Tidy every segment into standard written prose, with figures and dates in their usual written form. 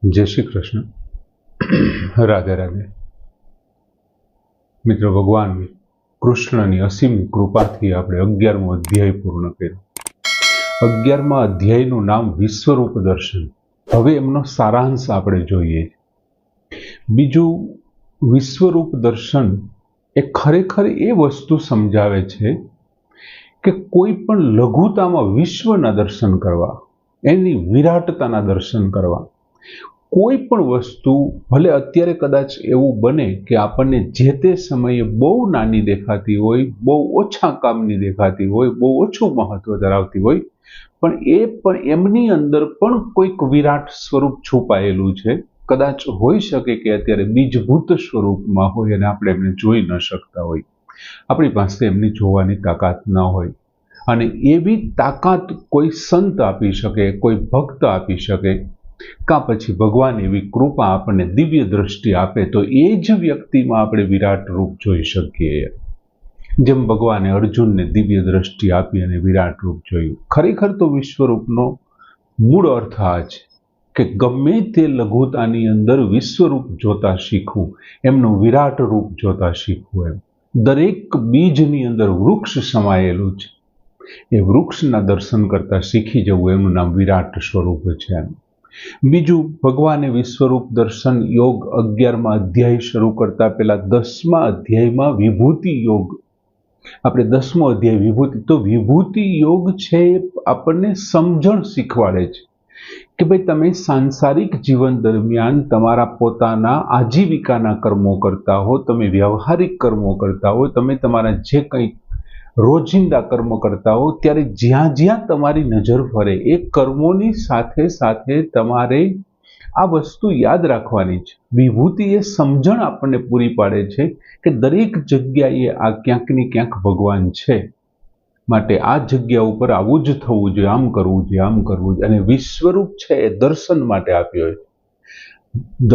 જય શ્રી કૃષ્ણ. રાધે રાધે. મિત્રો, ભગવાન કૃષ્ણની અસીમ કૃપાથી આપણે 11મો અધ્યાય પૂર્ણ કર્યો. 11મા અધ્યાયનું નામ વિશ્વરૂપ દર્શન. હવે એમનો સારાંશ આપણે જોઈએ. બીજું, વિશ્વરૂપ દર્શન એ ખરેખર એ વસ્તુ સમજાવે છે કે કોઈ પણ લઘુતામાં વિશ્વના દર્શન કરવા, એની વિરાટતાના દર્શન કરવા. કોઈ પણ વસ્તુ ભલે અત્યારે કદાચ એવું બને કે આપણને જે તે સમયે બહુ નાની દેખાતી હોય, બહુ ઓછા કામની દેખાતી હોય, બહુ ઓછું મહત્વ ધરાવતી હોય, પણ એમની અંદર પણ કોઈક વિરાટ સ્વરૂપ છુપાયેલું છે. કદાચ હોઈ શકે કે અત્યારે બીજભૂત સ્વરૂપમાં હોય અને આપણે એમને જોઈ ન શકતા હોય, આપણી પાસે એમની જોવાની તાકાત ન હોય. અને એવી તાકાત કોઈ સંત આપી શકે, કોઈ ભક્ત આપી શકે, કાં પછી ભગવાન એવી કૃપા આપણને દિવ્ય દ્રષ્ટિ આપે તો એ જ વ્યક્તિમાં આપણે વિરાટ રૂપ જોઈ શકીએ. જેમ ભગવાને અર્જુનને દિવ્ય દ્રષ્ટિ આપી અને વિરાટ રૂપ જોયું. ખરેખર તો વિશ્વરૂપનો મૂળ અર્થ આ છે કે ગમે તે લઘુતાની અંદર વિશ્વરૂપ જોતા શીખવું, એમનું વિરાટ રૂપ જોતા શીખવું. એમ દરેક બીજની અંદર વૃક્ષ સમાયેલું છે, એ વૃક્ષના દર્શન કરતા શીખી જવું, એનું નામ વિરાટ સ્વરૂપ છે. બીજું, ભગવાને વિશ્વરૂપ દર્શન યોગ 11મા અધ્યાય શરૂ કરતા પહેલા 10મા અધ્યાયમાં વિભૂતિ યોગ, આપણે 10મો અધ્યાય વિભૂતિ, તો વિભૂતિ યોગ છે આપણને સમજણ શીખવાડે છે કે ભાઈ તમે સાંસારિક જીવન દરમિયાન તમારા પોતાના આજીવિકાના કર્મો કરતા હો, તમે વ્યવહારિક કર્મો કરતા હો, તમે તમારા જે કંઈ રોજિંદા કર્મ કરતા હો, ત્યારે જ્યાં જ્યાં તમારી નજર ફરે એ કર્મોની સાથે સાથે તમારે આ વસ્તુ યાદ રાખવાની છે. વિભૂતિ એ સમજણ આપણને પૂરી પાડે છે કે દરેક જગ્યાએ આ ક્યાંક ને ક્યાંક ભગવાન છે, માટે આ જગ્યા ઉપર આવું જ થવું જોઈએ, આમ કરવું જોઈએ, આમ કરવું જોઈએ. અને વિશ્વરૂપ છે એ દર્શન માટે આપ્યો છે.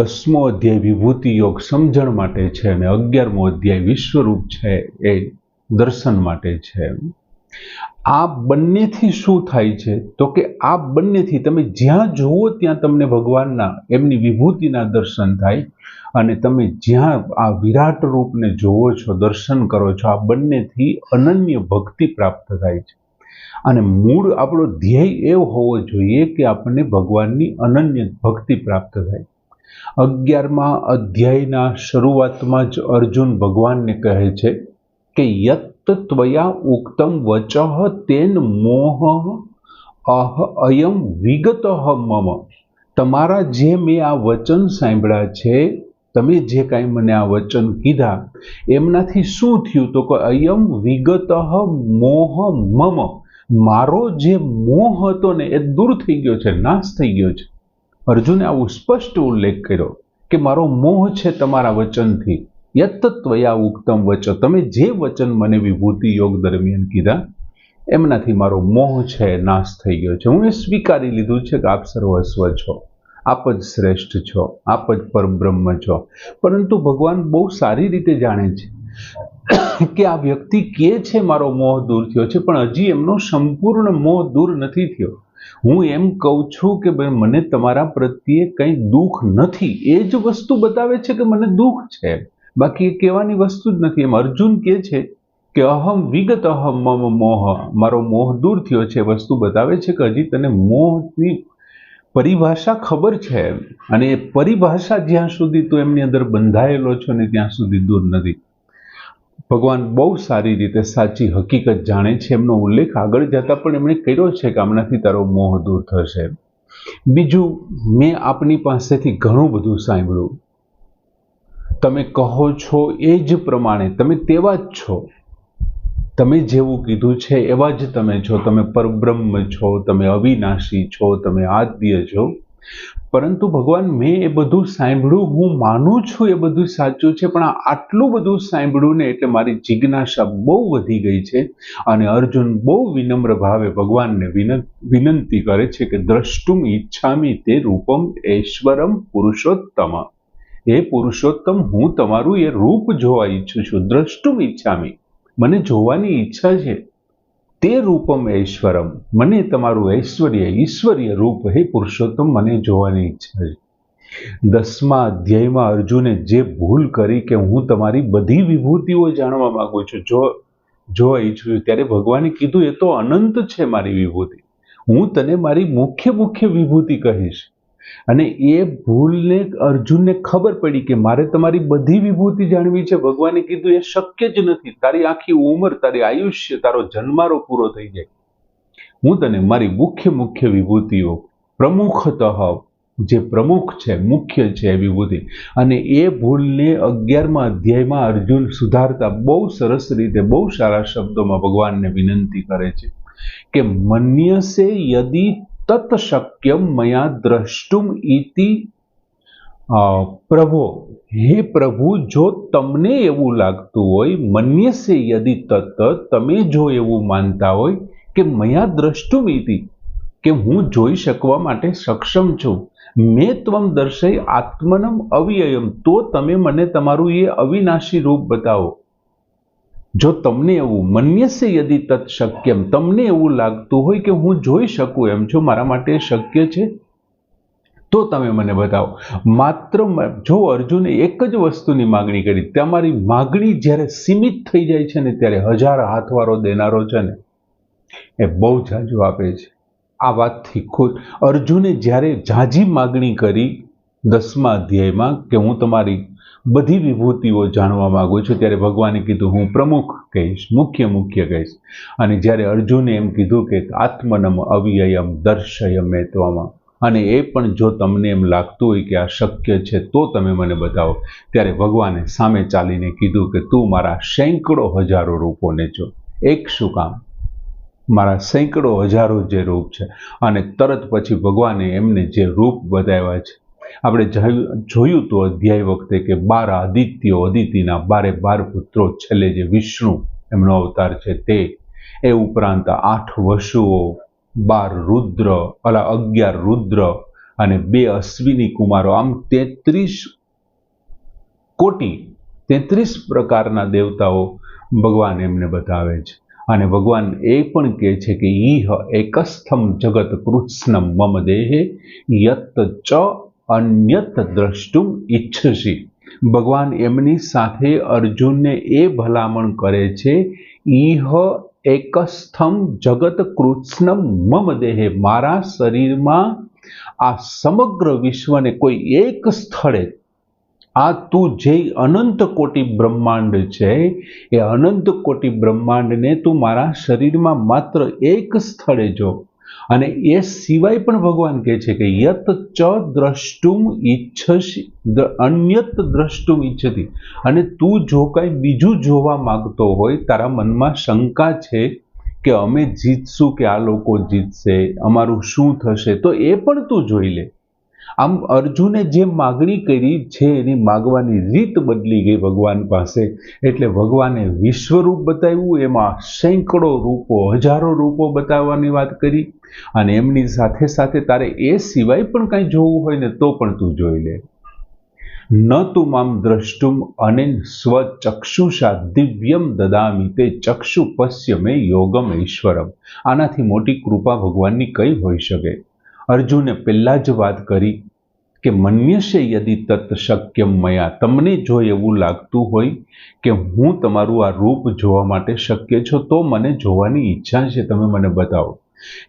10મો અધ્યાય વિભૂતિ યોગ સમજણ માટે છે અને 11મો અધ્યાય વિશ્વરૂપ છે એ દર્શન માટે છે. આ બંનેથી શું થાય છે તો કે આ બંનેથી તમે જ્યાં જુઓ ત્યાં તમને ભગવાનના, એમની વિભૂતિના દર્શન થાય, અને તમે જ્યાં આ વિરાટ રૂપને જોવો છો, દર્શન કરો છો, આ બંનેથી અનન્ય ભક્તિ પ્રાપ્ત થાય છે. અને મૂળ આપણો ધ્યેય એવો હોવો જોઈએ કે આપણને ભગવાનની અનન્ય ભક્તિ પ્રાપ્ત થાય. 11મા અધ્યાયના શરૂઆતમાં જ અર્જુન ભગવાનને કહે છે કે યત ત્વયા ઉક્તમ વચઃ તેન મોહ અયમ વિગતઃ મમ. તમારા જે મેં આ વચન સાંભળ્યા છે, તમે જે કાંઈ મને આ વચન કીધા, એમનાથી શું થયું તો કે અયમ વિગતઃ મોહ મમ. મારો જે મોહ હતો ને એ દૂર થઈ ગયો છે, નાશ થઈ ગયો છે. અર્જુને આવું સ્પષ્ટ ઉલ્લેખ કર્યો કે મારો મોહ છે તમારા વચનથી. યત ત્વયા ઉક્તમ વચ, તમે જે વચન મને વિભૂતિ યોગ દરમિયાન કીધા, એમનાથી મારો મોહ છે નાશ થઈ ગયો છે. હું એ સ્વીકારી લીધું છે કે આપ સર્વસ્વ છો, આપ જ શ્રેષ્ઠ છો, આપ જ પરબ્રહ્મ છો. પરંતુ ભગવાન બહુ સારી રીતે જાણે છે કે આ વ્યક્તિ કે છે મારો મોહ દૂર થયો છે, પણ હજી એમનો સંપૂર્ણ મોહ દૂર નથી થયો. હું એમ કહું છું કે મને તમારા પ્રત્યે કંઈ દુઃખ નથી, એ જ વસ્તુ બતાવે છે કે મને દુઃખ છે, બાકી એ કહેવાની વસ્તુ જ નથી. એમ અર્જુન કહે છે કે અહમ વિગત અહમ મમ મોહ, મારો મોહ દૂર થયો છે. વસ્તુ બતાવે છે કે હજી તને મોહની પરિભાષા ખબર છે, અને એ પરિભાષા જ્યાં સુધી તું એમની અંદર બંધાયેલો છો ને ત્યાં સુધી દૂર નથી. ભગવાન બહુ સારી રીતે સાચી હકીકત જાણે છે. એમનો ઉલ્લેખ આગળ જતા પણ એમણે કર્યો છે કે આમનાથી તારો મોહ દૂર થશે. બીજું, મેં આપની પાસેથી ઘણું બધું સાંભળ્યું, તમે કહો છો એ જ પ્રમાણે, તમે તેવા જ છો, તમે જેવું કીધું છે એવા જ તમે છો. તમે પરબ્રહ્મ છો, તમે અવિનાશી છો, તમે આદ્ય છો. પરંતુ ભગવાન, મેં એ બધું સાંભળ્યું, હું માનું છું એ બધું સાચું છે, પણ આટલું બધું સાંભળ્યું ને એટલે મારી જિજ્ઞાસા બહુ વધી ગઈ છે. અને અર્જુન બહુ વિનમ્ર ભાવે ભગવાનને વિનંતી કરે છે કે દ્રષ્ટુમ ઈચ્છામિ તે રૂપમ ઐશ્વરમ પુરુષોત્તમ. હે પુરુષોત્તમ, હું તમારું એ રૂપ જોવા ઈચ્છું છું. દ્રષ્ટુમ ઈચ્છામિ, મને જોવાની ઈચ્છા છે. તે રૂપમ ઐશ્વરમ, મને તમારું ઐશ્વર્ય, ઈશ્વરીય રૂપ, હે પુરુષોત્તમ, મને જોવાની ઈચ્છા છે. 10મા અધ્યાયમાં અર્જુને જે ભૂલ કરી કે હું તમારી બધી વિભૂતિઓ જાણવા માંગુ છું, જો ઈચ્છું છું, ત્યારે ભગવાને કીધું એ તો અનંત છે મારી વિભૂતિ, હું તને મારી મુખ્ય વિભૂતિ કહીશ. અને એ ભૂલને અર્જુનને ખબર પડી કે મારે તમારી બધી વિભૂતિ જાણવી છે. ભગવાને કીધું એ શક્ય જ નથી, તારી આખી ઉંમર, તારી આયુષ્ય, તારો જન્મારો પૂરો થઈ જાય. હું તને મારી મુખ્ય વિભૂતિઓ પ્રમુખતઃ, જે પ્રમુખ છે, મુખ્ય છે એ વિભૂતિ. અને એ ભૂલને 11મા અધ્યાયમાં અર્જુન સુધારતા બહુ સરસ રીતે, બહુ સારા શબ્દોમાં ભગવાનને વિનંતી કરે છે કે મન્યસે યદિ તત શક્યમ મયા દ્રષ્ટુમ ઇતિ પ્રભો, હે પ્રભુ, જો તમને એવું લાગતું હોય, મન્યસે યદિ તત, તમે જો એવું માનતા હોય કે મયા દ્રષ્ટુમ ઇતિ, કે હું જોઈ શકવા માટે સક્ષમ છું, મેં ત્વમ દર્શય આત્મનમ અવ્યયમ, તો તમે મને તમારું એ અવિનાશી રૂપ બતાવો. જો તમને એવું મન્યસે યદિ તત શક્યમ, તમને એવું લાગતું હોય કે હું જોઈ શકું એમ છું, મારા માટે શક્ય છે, તો તમે મને બતાવો. માત્ર જો અર્જુને એક જ વસ્તુની માગણી કરી, તમારી માગણી જ્યારે સીમિત થઈ જાય છે ને, ત્યારે 1000 હાથવારો દેનારો છે ને એ બહુ જાજુ આપે છે. આ વાતથી ખુદ અર્જુને જ્યારે ઝાઝી માગણી કરી 10મા અધ્યાયમાં કે હું તમારી બધી વિભૂતિઓ જાણવા માંગુ છું, ત્યારે ભગવાને કીધું હું પ્રમુખ કહીશ, મુખ્ય કહીશ. અને જ્યારે અર્જુને એમ કીધું કે આત્મનમ અવ્યયમ દર્શય મે ત્વમાં, અને એ પણ જો તમને એમ લાગતું હોય કે આ શક્ય છે તો તમે મને બતાવો, ત્યારે ભગવાને સામે ચાલીને કીધું કે તું મારા સેંકડો હજારો રૂપોને જો. એક શું કામ, મારા સેંકડો હજારો જે રૂપ છે. અને તરત પછી ભગવાને એમને જે રૂપ બતાવ્યા છે, આપણે જોયું તો અધ્યાય વખતે કે 12 આદિત્યો, અદિતિના 12 પુત્રો, છેલ્લે જે વિષ્ણુ એમનો અવતાર છે તે, એ ઉપરાંત 8 વસુઓ, 12 રુદ્ર, 11 રુદ્ર અને 2 અશ્વિની કુમારો, આમ 33 પ્રકારના દેવતાઓ ભગવાન એમને બતાવે છે. અને ભગવાન એ પણ કહે છે કે ઈહ એકસ્થમ જગત કૃત્સ્નમ મમ દેહે યત ચ અન્યત દ્રષ્ટુમ ઈચ્છસી. ભગવાન એમની સાથે અર્જુનને એ ભલામણ કરે છે, ઈહ એકસ્થમ જગત કૃત્સ્નમ મમ દેહે, મારા શરીરમાં આ સમગ્ર વિશ્વને કોઈ એક સ્થળે, આ તું જે અનંત કોટી બ્રહ્માંડ છે, એ અનંત કોટી બ્રહ્માંડને તું મારા શરીરમાં માત્ર એક સ્થળે જો. અને એ સિવાય પણ ભગવાન કહે છે કે યત ચ દ્રષ્ટુમ ઈચ્છસી, અન્યત દ્રષ્ટુમ ઈચ્છતી, અને તું જો કંઈ બીજું જોવા માંગતો હોય, તારા મનમાં શંકા છે કે અમે જીતશું કે આ લોકો જીતશે, અમારું શું થશે, તો એ પણ તું જોઈ લે. આમ અર્જુને જે માગણી કરી છે એની માગવાની રીત બદલી ગઈ ભગવાન પાસે. એટલે ભગવાને વિશ્વરૂપ બતાવ્યું, એમાં સેંકડો રૂપો, હજારો રૂપો બતાવવાની વાત કરી. અને એમની સાથે સાથે તારે એ સિવાય પણ કંઈ જોવું હોય ને તો પણ તું જોઈ લે. ન તું મામ દ્રષ્ટુમ અનેન સ્વચક્ષુષા દિવ્યમ દદામિ તે ચક્ષુ પશ્ય મે યોગમ ઈશ્વરમ. આનાથી મોટી કૃપા ભગવાનની કઈ હોઈ શકે. અર્જુને પહેલા જ વાત કરી કે મન્યસે યદિ તત શક્યમ મયા, તમને જો એવું લાગતું હોય કે હું તમારું આ રૂપ જોવા માટે શક્ય છો, તો મને જોવાની ઈચ્છા છે, તમે મને બતાવો.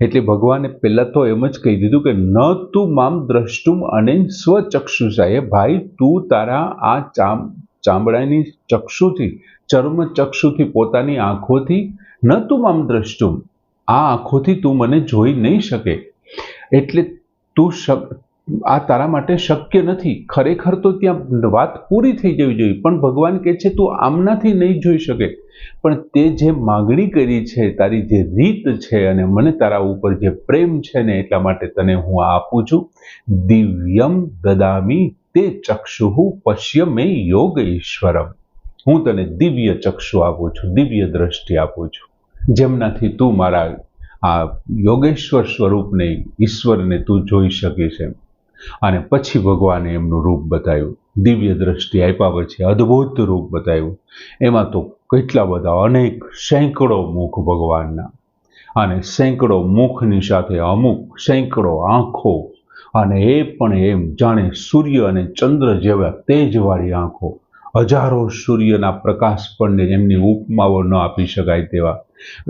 એટલે ભગવાને પહેલા તો એમ જ કહી દીધું કે ન તું મામ દ્રષ્ટુમ અનેન સ્વચક્ષુષા, એ ભાઈ તું તારા આ ચામડાની ચક્ષુથી, ચર્મ ચક્ષુથી, પોતાની આંખોથી, ન તું મામ દ્રષ્ટુમ, આ આંખોથી તું મને જોઈ નહીં શકે. એટલે તું આ તારા માટે શક્ય નથી. ખરેખર તો ત્યાં વાત પૂરી થઈ જવી જોઈએ, પણ ભગવાન કહે છે તું આમનાથી નહીં જોઈ શકે. પણ તે જે માગણી કરી છે, તારી જે રીત છે, અને મને તારા ઉપર જે પ્રેમ છે ને, એટલા માટે તને હું આ આપું છું. દિવ્યમ દદામી તે ચક્ષુ પશ્ય મે યોગ ઈશ્વરમ. હું તને દિવ્ય ચક્ષુ આપું છું, દિવ્ય દ્રષ્ટિ આપું છું, જેમનાથી તું મારા આ યોગેશ્વર સ્વરૂપને, ઈશ્વરને તું જોઈ શકીશ એમ. અને પછી ભગવાને એમનું રૂપ બતાવ્યું, દિવ્ય દ્રષ્ટિ આપ્યા પછી અદ્ભુત રૂપ બતાવ્યું. એમાં તો કેટલા બધા, અનેક સેંકડો મુખ ભગવાનના, અને સેંકડો મુખની સાથે અમુક સેંકડો આંખો, અને એ પણ એમ જાણે સૂર્ય અને ચંદ્ર જેવા તેજવાળી આંખો, હજારો સૂર્યના પ્રકાશ પણ એમની ઉપમાઓ ન આપી શકાય તેવા.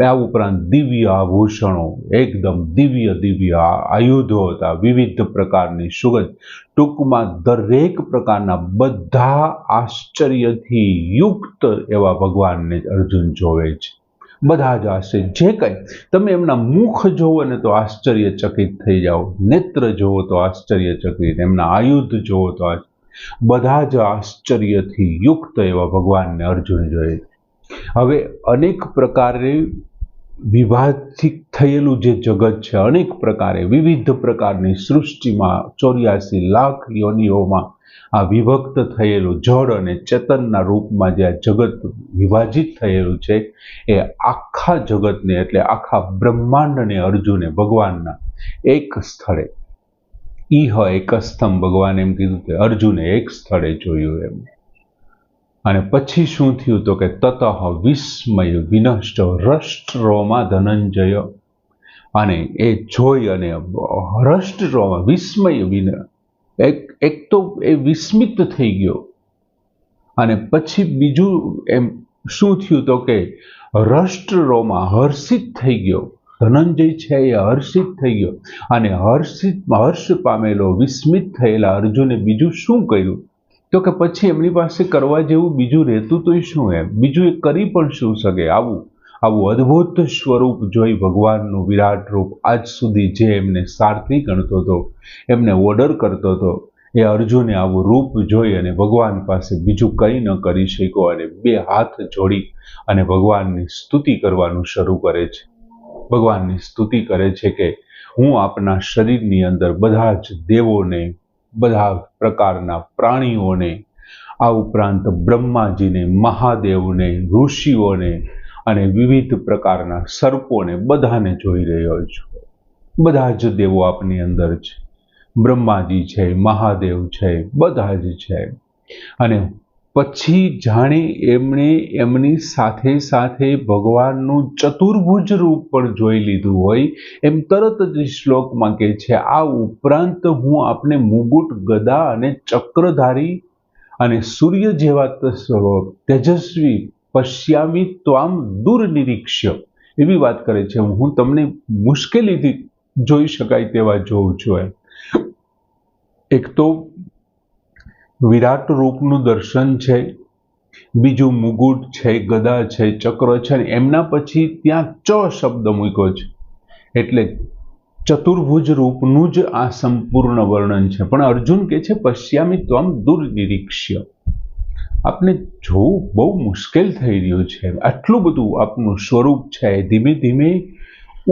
આ ઉપરાંત દિવ્ય આભૂષણો, એકદમ દિવ્ય દિવ્ય આયુધો હતા, વિવિધ પ્રકારની સુગંધ, ટૂંકમાં દરેક પ્રકારના બધા આશ્ચર્યથી યુક્ત એવા ભગવાનને અર્જુન જોવે છે. બધા જ આશ્ચર્ય, જે કંઈ તમે એમના મુખ જોવો ને તો આશ્ચર્યચકિત થઈ જાઓ, નેત્ર જોવો તો આશ્ચર્યચકિત, એમના આયુધ જોવો તો બધા જ આશ્ચર્યથી યુક્ત એવા ભગવાનને અર્જુન જોયે. હવે અનેક પ્રકારે વિભાજિત થયેલું જે જગત છે, અનેક પ્રકારે વિવિધ પ્રકારની સૃષ્ટિમાં 84 લાખ યોનિઓમાં આ વિભક્ત થયેલું જળ અને ચેતનના રૂપમાં જે આ જગત વિભાજિત થયેલું છે, એ આખા જગતને એટલે આખા બ્રહ્માંડને અર્જુને ભગવાનના એક સ્થળે, ઈહ એકસ્થમ, ભગવાન એમ કીધું કે અર્જુને એક સ્થળે જોયું એમ. અને પછી શું થયું તો કે તતઃ વિસ્મય વિનષ્ટ હૃષ્ટરોમા ધનંજય, અને એ જોઈ અને હૃષ્ટરોમા વિસ્મય એક તો એ વિસ્મિત થઈ ગયો, અને પછી બીજું એમ શું થયું તો કે હૃષ્ટરોમા હર્ષિત થઈ ગયો. ધનંજય છે એ હર્ષિત થઈ ગયો, અને હર્ષ પામેલો વિસ્મિત થયેલા અર્જુને બીજું શું કર્યું તો કે પછી એમની પાસે કરવા જેવું બીજું રહેતું તો શું, એમ બીજું એ કરી પણ શું શકે. આવું અદ્ભુત સ્વરૂપ જોઈ ભગવાનનું વિરાટ રૂપ, આજ સુધી જે એમને સારથી ગણતો હતો, એમને ઓર્ડર કરતો હતો, એ અર્જુને આવું રૂપ જોઈ અને ભગવાન પાસે બીજું કંઈ ન કરી શક્યો, અને બે હાથ જોડી અને ભગવાનની સ્તુતિ કરવાનું શરૂ કરે છે. ભગવાનની સ્તુતિ કરે છે કે હું આપના શરીરની અંદર બધા જ દેવોને, બધા પ્રકારના પ્રાણીઓને, આ ઉપરાંત બ્રહ્માજીને, મહાદેવને, ઋષિઓને અને વિવિધ પ્રકારના સર્પોને બધાને જોઈ રહ્યો છું. બધા જ દેવો આપની અંદર છે, બ્રહ્માજી છે, મહાદેવ છે, બધા જ છે. અને પછી જાણે એમણે એમની સાથે સાથે ભગવાનનું ચતુર્ભુજ રૂપ પણ જોઈ લીધું હોય એમ તરત જ શ્લોકમાં કહે છે, આ ઉપરાંત હું આપને મુગુટ, ગદા અને ચક્રધારી અને સૂર્ય જેવા તેજસ્વી પશ્યામી ત્વામ દુર્નિરીક્ષ્ય, એવી વાત કરે છે. હું તમને મુશ્કેલીથી જોઈ શકાય તેવા જોઉં છું. એક તો વિરાટ રૂપનું દર્શન છે, બીજું મુગુટ છે, ગદા છે, ચક્ર છે, અને એમના પછી ત્યાં ચ શબ્દ મૂક્યો છે, એટલે ચતુર્ભુજ રૂપનું જ આ સંપૂર્ણ વર્ણન છે. પણ અર્જુન કહે છે પશ્યામી ત્વમ દુર્નિરીક્ષ્ય, આપને જોવું બહુ મુશ્કેલ થઈ રહ્યું છે. આટલું બધું આપનું સ્વરૂપ છે, ધીમે ધીમે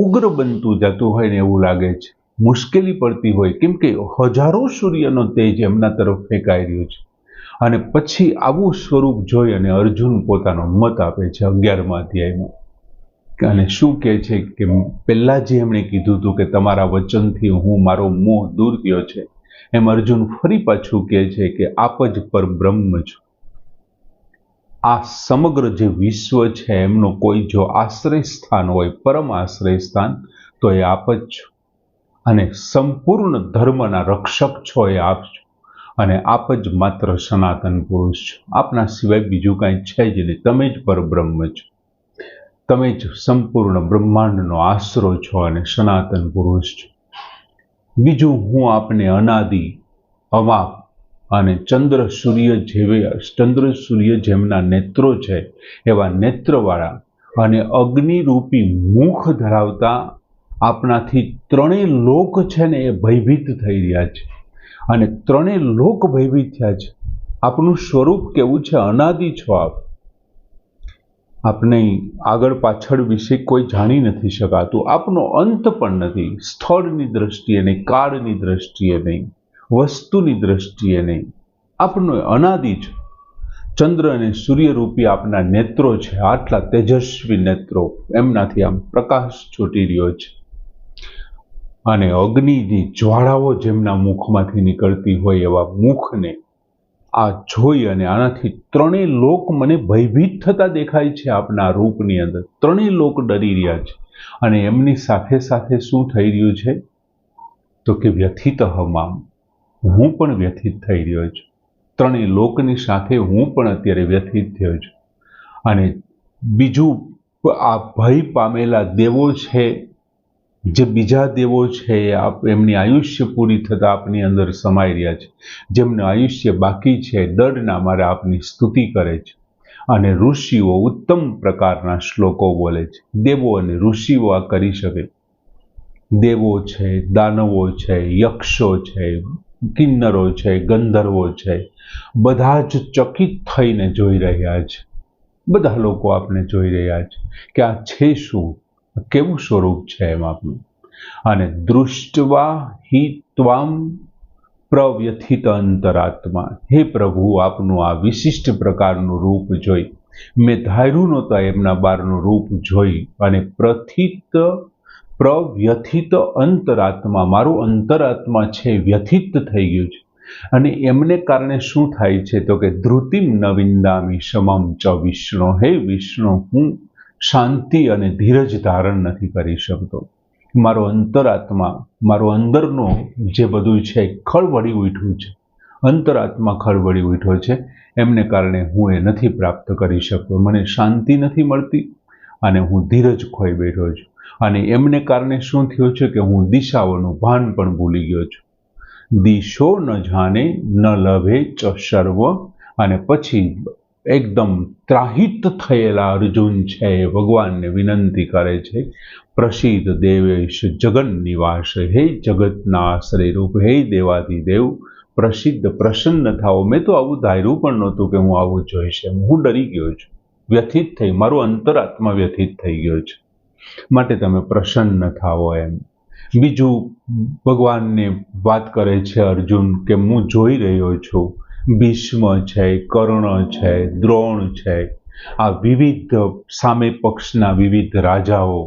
ઉગ્ર બનતું જતું હોય ને એવું લાગે છે, મુશ્કેલી પડતી હોય, કેમ કે હજારો સૂર્યનો તેજ એમના તરફ ફેંકાઈ રહ્યું છે. અને પછી આવું સ્વરૂપ જોઈ અને અર્જુન પોતાનો મત આપે છે 11મા અધ્યાયમાં. અને શું કહે છે કે પહેલા જે એમણે કીધું હતું કે તમારા વચનથી હું મારો મોહ દૂર થયો છે, એમ અર્જુન ફરી પાછું કહે છે કે આપ જ પરબ્રહ્મ છો. આ સમગ્ર જે વિશ્વ છે એમનો કોઈ જો આશ્રય સ્થાન હોય, પરમ આશ્રય સ્થાન, તો એ આપ જ છો. અને સંપૂર્ણ ધર્મના રક્ષક છો એ આપ છો, અને આપ જ માત્ર સનાતન પુરુષ છો. આપના સિવાય બીજું કાંઈ છે જ નહીં. તમે જ પરબ્રહ્મ છો, તમે જ સંપૂર્ણ બ્રહ્માંડનો આશરો છો અને સનાતન પુરુષ છો. બીજું, હું આપને અનાદિ, અમાપ અને ચંદ્ર સૂર્ય જેમના નેત્રો છે એવા નેત્રવાળા અને અગ્નિરૂપી મુખ ધરાવતા આપણાથી ત્રણેય લોક છે ને એ ભયભીત થઈ રહ્યા છે, અને ત્રણેય લોક ભયભીત થયા છે. આપનું સ્વરૂપ કેવું છે? અનાદિ છો આપ. આપને આગળ પાછળ વિશે કોઈ જાણી નથી શકાતું. આપનો અંત પણ નથી, સ્થળની દ્રષ્ટિએ નહીં, કાળની દ્રષ્ટિએ નહીં, વસ્તુની દ્રષ્ટિએ નહીં. આપનો અનાદિ છો. ચંદ્ર અને સૂર્યરૂપી આપના નેત્રો છે, આટલા તેજસ્વી નેત્રો, એમનાથી આમ પ્રકાશ છૂટી રહ્યો છે. અને અગ્નિની જ્વાળાઓ જેમના મુખમાંથી નીકળતી હોય એવા મુખને આ જોઈ અને આનાથી ત્રણેય લોક મને ભયભીત થતા દેખાય છે. આપના રૂપની અંદર ત્રણેય લોક ડરી રહ્યા છે. અને એમની સાથે સાથે શું થઈ રહ્યું છે? તો કે વ્યથિત મામ, હું પણ વ્યથિત થઈ રહ્યો છું. ત્રણેય લોકની સાથે હું પણ અત્યારે વ્યથિત થયો છું. અને બીજું, આ ભય પામેલા દેવો છે, જે બીજા દેવો છે, એમની આયુષ્ય પૂરી થતાં આપની અંદર સમાઈ રહ્યા છે. જેમનું આયુષ્ય બાકી છે, ડરના મારે આપની સ્તુતિ કરે છે. અને ઋષિઓ ઉત્તમ પ્રકારના શ્લોકો બોલે છે. દેવો અને ઋષિઓ આ કરી શકે. દેવો છે, દાનવો છે, યક્ષો છે, કિન્નરો છે, ગંધર્વો છે, બધા જ ચકિત થઈને જોઈ રહ્યા છે. બધા લોકો આપણે જોઈ રહ્યા છે કે આ છે શું, કેવું સ્વરૂપ છે એમ આપણું. અને દૃષ્ટવા હિ ત્વામ પ્રવ્યથિત અંતરાત્મા, હે પ્રભુ, આપનું આ વિશિષ્ટ પ્રકારનું રૂપ જોઈ, મેં ધાર્યું નહોતા એમના બારનું રૂપ જોઈ, અને પ્રવ્યથિત અંતરાત્મા, મારું અંતરાત્મા છે વ્યથિત થઈ ગયું છે. અને એમને કારણે શું થાય છે તો કે ધૃતિમ ન વિંદામી સમમ ચ વિષ્ણુ, હે વિષ્ણુ, હું શાંતિ અને ધીરજ ધારણ નથી કરી શકતો. મારો અંતરાત્મા, મારો અંદરનો જે બધું છે ખળવળી ઉઠ્યું છે, અંતરાત્મા ખળવળી ઉઠ્યો છે. એમને કારણે હું એ નથી પ્રાપ્ત કરી શકતો. મને શાંતિ નથી મળતી અને હું ધીરજ ખોઈ બેઠો છું. અને એમને કારણે શું થયું છે કે હું દિશાઓનું ભાન પણ ભૂલી ગયો છું. દિશો ન જાણે ન લભે ચ સર્વ. અને પછી એકદમ ત્રાહિત થયેલા અર્જુન છે એ ભગવાનને વિનંતી કરે છે, પ્રસિદ્ધ દેવેશ જગન નિવાસ, હે જગતના આશ્રય રૂપ, હે દેવાધિદેવ, પ્રસિદ્ધ પ્રસન્ન થાઓ. મેં તો આવું ધાર્યું પણ નહોતું કે હું આવું જોઈશ એમ. હું ડરી ગયો છું, વ્યથિત થઈ, મારો અંતરાત્મા વ્યથિત થઈ ગયો છે, માટે તમે પ્રસન્ન થાઓ એમ. બીજું, ભગવાનને વાત કરે છે અર્જુન કે હું જોઈ રહ્યો છું, ભીષ્મ છે, કર્ણ છે, દ્રોણ છે, આ વિવિધ સામે પક્ષના વિવિધ રાજાઓ,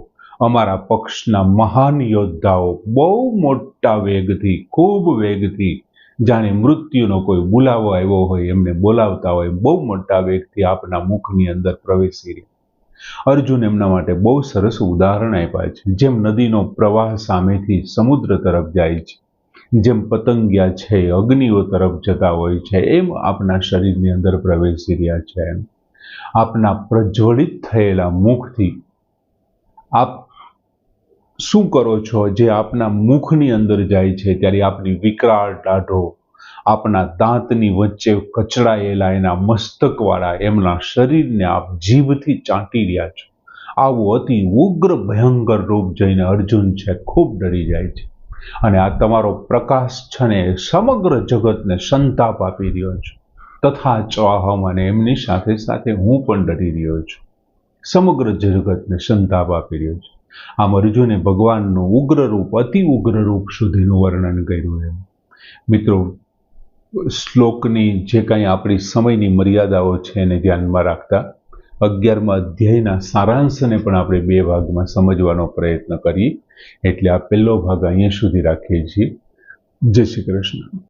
અમારા પક્ષના મહાન યોદ્ધાઓ બહુ મોટા વેગથી, ખૂબ વેગથી, જાણે મૃત્યુનો કોઈ બોલાવો આવ્યો હોય એમને બોલાવતા હોય, બહુ મોટા વેગથી આપના મુખની અંદર પ્રવેશી રહ્યા. અર્જુન એમના માટે બહુ સરસ ઉદાહરણ આપ્યા છે. જેમ નદીનો પ્રવાહ સામેથી સમુદ્ર તરફ જાય છે, જેમ પતંગિયા છે અગ્નિઓ તરફ જતા હોય છે, એમ આપના શરીરની અંદર પ્રવેશી રહ્યા છે. એમ આપના પ્રજ્વલિત થયેલા મુખથી આપ શું કરો છો, જે આપના મુખની અંદર જાય છે ત્યારે આપની વિકરાળ દાઢો, આપના દાંતની વચ્ચે કચડાયેલા એના મસ્તકવાળા એમના શરીરને આપ જીભથી ચાટી રહ્યા છો. આવું અતિ ઉગ્ર ભયંકર રૂપ જોઈને અર્જુન છે ખૂબ ડરી જાય છે. અને આ તમારો પ્રકાશ છે ને સમગ્ર જગતને સંતાપ આપી રહ્યો છે. તથા ચોહમ, અને એમની સાથે સાથે હું પણ ડરી રહ્યો છું, સમગ્ર જગતને સંતાપ આપી રહ્યો છું. આમ અર્જુને ભગવાનનું ઉગ્ર રૂપ, અતિ ઉગ્ર રૂપ સુધીનું વર્ણન કર્યું. એમ મિત્રો, શ્લોકની જે કાંઈ આપણી સમયની મર્યાદાઓ છે એને ધ્યાનમાં રાખતા 11મા અધ્યાયના સારાંશને પણ આપણે 2 ભાગમાં સમજવાનો પ્રયત્ન કરીએ. એટલે આ પહેલો ભાગ અહીંયા સુધી રાખીએ છીએ. જય શ્રી કૃષ્ણ.